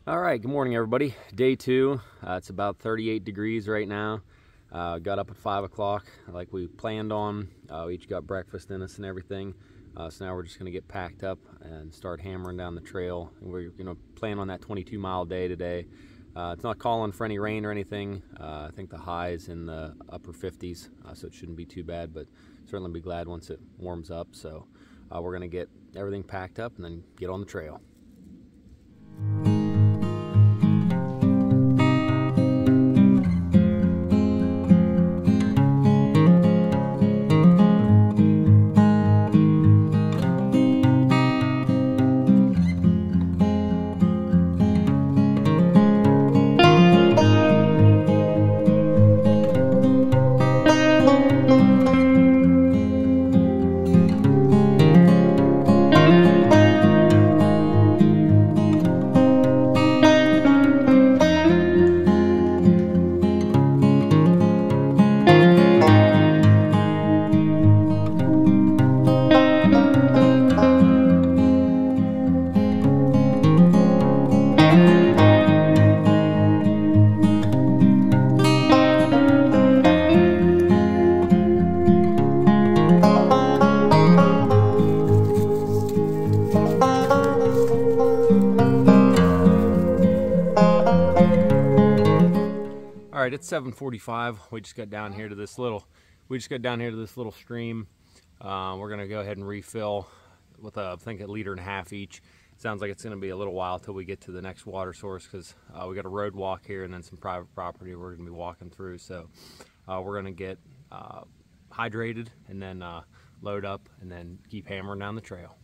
All right, good morning everybody. Day two. It's about 38 degrees right now. Got up at 5 o'clock like we planned on. We each got breakfast in us and everything. So now we're just going to get packed up and start hammering down the trail. And we're going to plan on that 22-mile day today. It's not calling for any rain or anything. I think the high is in the upper 50s, so it shouldn't be too bad, but certainly be glad once it warms up. So we're going to get everything packed up and then get on the trail. All right, it's 7:45. We just got down here to this little stream. We're gonna go ahead and refill with I think 1.5 liters each. Sounds like it's gonna be a little while till we get to the next water source because we got a road walk here and then some private property we're gonna be walking through. So we're gonna get hydrated and then load up and then keep hammering down the trail.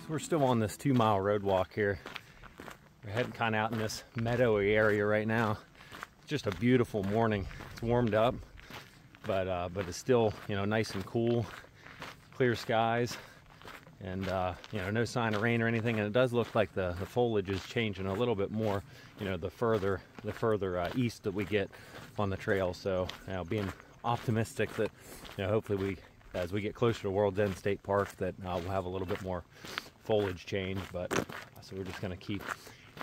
We're still on this 2-mile road walk here. We're heading kind of out in this meadowy area right now. It's just a beautiful morning. It's warmed up, but it's still, you know, nice and cool, clear skies, and you know, no sign of rain or anything. And it does look like the foliage is changing a little bit more, you know, the further east that we get on the trail. So, you know, being optimistic that, you know, hopefully as we get closer to World's End State Park, that we'll have a little bit more foliage change. But so we're just going to keep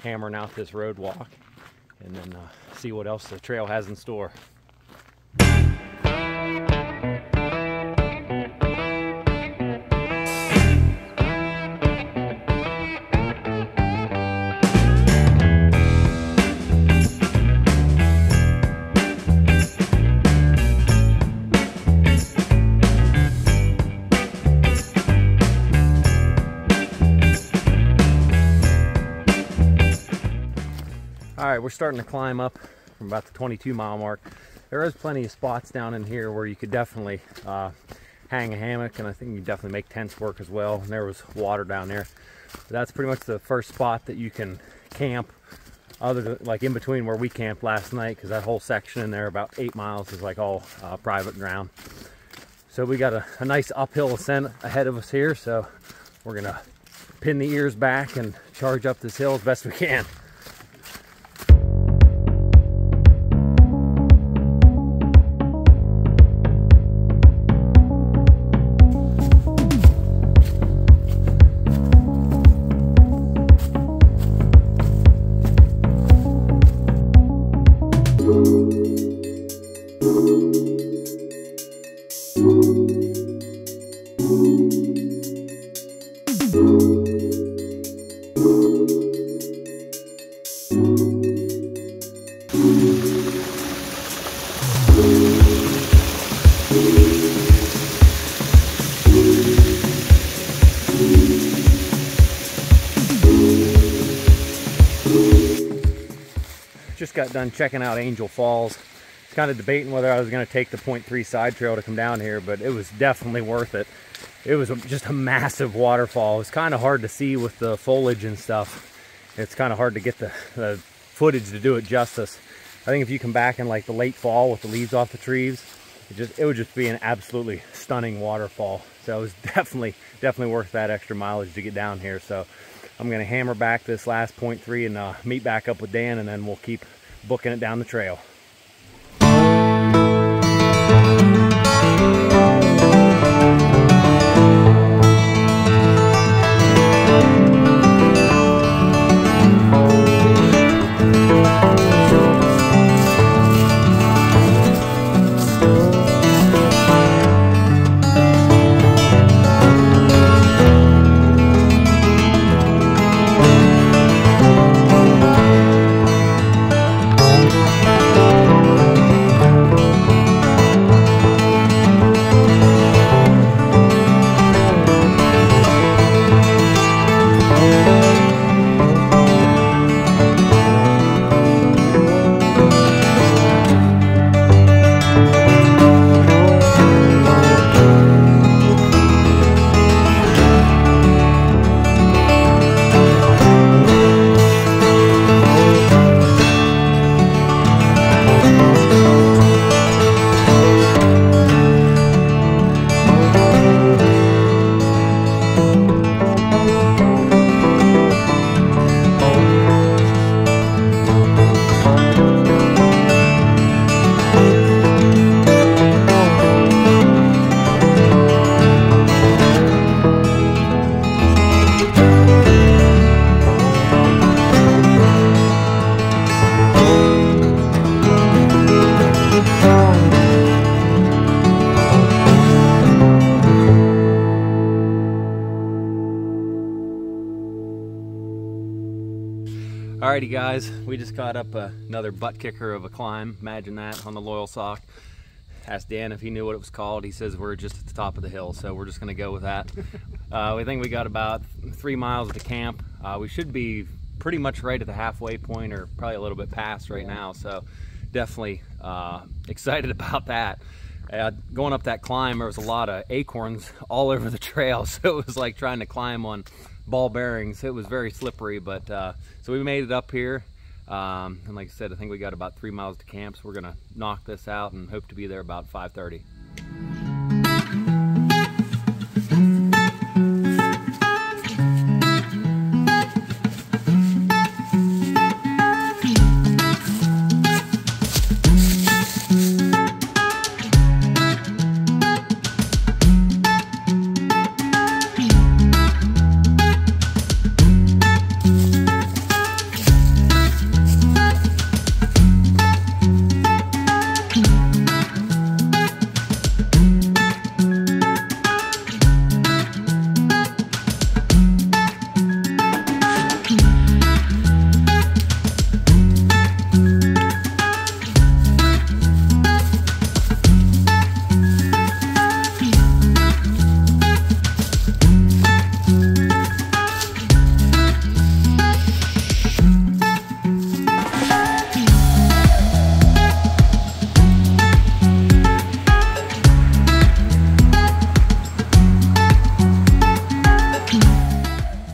hammering out this road walk and then see what else the trail has in store. All right, we're starting to climb up from about the 22-mile mark. There is plenty of spots down in here where you could definitely hang a hammock, and I think you can definitely make tents work as well. And there was water down there. But that's pretty much the first spot that you can camp, other than like in between where we camped last night, because that whole section in there, about 8 miles, is like all private ground. So we got a nice uphill ascent ahead of us here, so we're gonna pin the ears back and charge up this hill as best we can. Just got done checking out Angel Falls. kind of debating whether I was going to take the 0.3 side trail to come down here, but it was definitely worth it. It was just a massive waterfall. It was kind of hard to see with the foliage and stuff. It's kind of hard to get the footage to do it justice. I think if you come back in like the late fall with the leaves off the trees, it would just be an absolutely stunning waterfall. So it was definitely worth that extra mileage to get down here. So I'm going to hammer back this last 0.3 and meet back up with Dan, and then we'll keep booking it down the trail. Alrighty guys, we just got up another butt kicker of a climb. Imagine that, on the Loyalsock. Asked Dan if he knew what it was called. He says we're just at the top of the hill, so we're just gonna go with that. We think we got about 3 miles to camp. We should be pretty much right at the halfway point, or probably a little bit past right now, so definitely excited about that. Going up that climb, there was a lot of acorns all over the trail, so it was like trying to climb on ball bearings. It was very slippery, but so we made it up here, and like I said, I think we got about 3 miles to camp, so we're gonna knock this out and hope to be there about 5:30.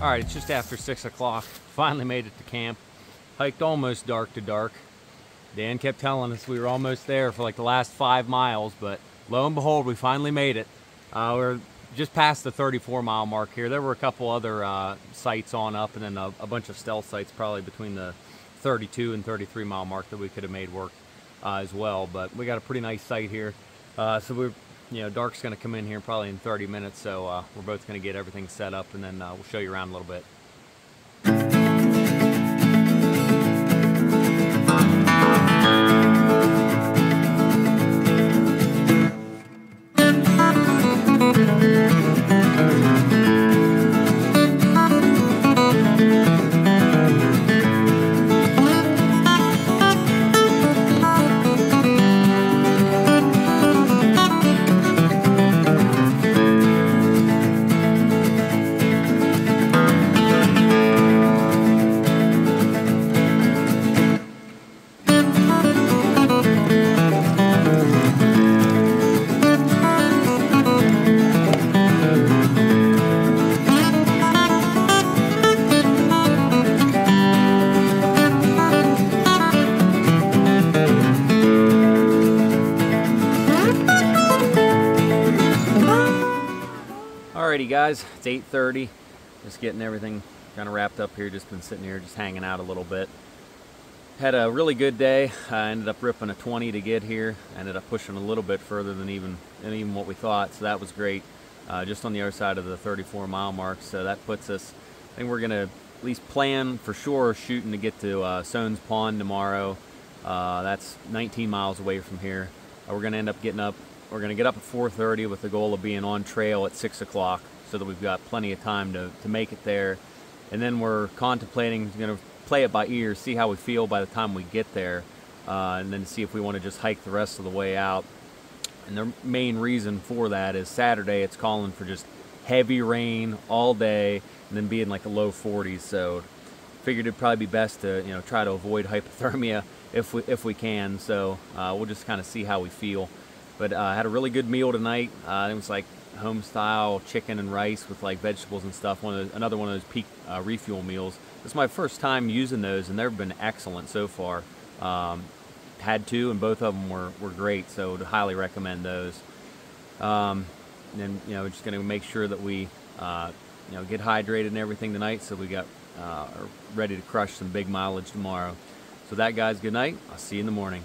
Alright, it's just after 6 o'clock. Finally made it to camp. Hiked almost dark to dark. Dan kept telling us we were almost there for like the last 5 miles, but lo and behold, we finally made it. We're just past the 34-mile mark here. There were a couple other sites on up, and then a bunch of stealth sites probably between the 32 and 33-mile mark that we could have made work as well. But we got a pretty nice site here. So we're, dark's going to come in here probably in 30 minutes, so we're both going to get everything set up, and then we'll show you around a little bit. guys, it's 8:30. Just getting everything kind of wrapped up here. Just been sitting here, just hanging out a little bit. Had a really good day. I ended up ripping a 20 to get here. I ended up pushing a little bit further than even what we thought, so that was great. Just on the other side of the 34-mile mark, so that puts us, I think we're gonna at least plan for sure shooting to get to Soanes Pond tomorrow. That's 19 miles away from here. We're gonna end up getting up, we're gonna get up at 4:30 with the goal of being on trail at 6 o'clock so that we've got plenty of time to make it there. And then we're contemplating, gonna play it by ear, see how we feel by the time we get there, and then see if we want to just hike the rest of the way out. And the main reason for that is Saturday it's calling for just heavy rain all day and then being like a low 40s, so figured it'd probably be best to try to avoid hypothermia if we can. So we'll just kind of see how we feel. But I had a really good meal tonight. It was like home style chicken and rice with like vegetables and stuff. Another one of those peak refuel meals. This is my first time using those, and they've been excellent so far. Had two, and both of them were great, so I'd highly recommend those. And then we're just going to make sure that we get hydrated and everything tonight, so we are ready to crush some big mileage tomorrow. So that, guys, good night. I'll see you in the morning.